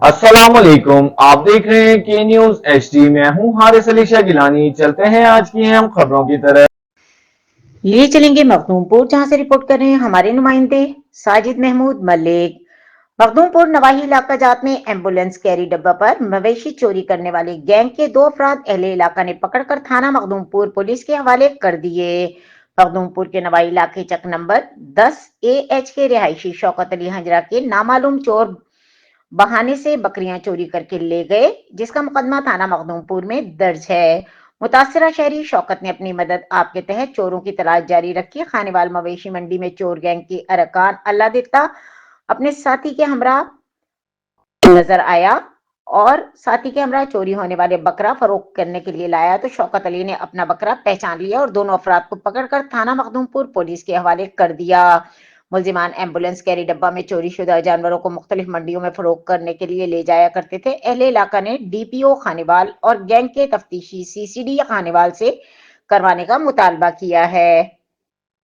अस्सलाम वालेकुम। आप देख रहे हैं के न्यूज HD। मैं हूं हारिस अली शाह गिलानी। चलते हैं आज की अहम खबरों की तरफ। लिए चलेंगे मखदूमपुर, जहां से रिपोर्ट कर रहे हैं हमारे नुमाइंदे साजिद महमूद मलिक। मखदूमपुर नवाही इलाका जात में एम्बुलेंस कैरी डब्बा पर मवेशी चोरी करने वाले गैंग के 2 अफराद अहले इलाका ने पकड़कर थाना मखदूमपुर पुलिस के हवाले कर दिए। मखदूमपुर के नवाही इलाके चक नंबर 10 AH के रिहायशी शौकत अली हंजरा के नामालूम चोर बहाने से बकरियां चोरी करके ले गए, जिसका मुकदमा थाना मखदूमपुर में दर्ज है। मुतासरा शहरी शौकत ने अपनी मदद आप के तहत चोरों की तलाश जारी रखी। खानेवाल मवेशी मंडी में चोर गैंग के अरकान अल्लाह दिखता अपने साथी के हमरा नजर आया और साथी के हमरा चोरी होने वाले बकरा फरोख्त करने के लिए लाया, तो शौकत अली ने अपना बकरा पहचान लिया और दोनों अफराद को पकड़कर थाना मखदूमपुर पुलिस के हवाले कर दिया। मुलजिमान एम्बुलेंस कैरी डब्बा में चोरी शुदा जानवरों को मुख्तलिफ मंडियों में फरोख्त करने के लिए ले जाया करते थे। अहले इलाका ने DPO खानेवाल और गैंग के तफ्तीशी CCD खानेवाल से करवाने का मुतालबा किया है।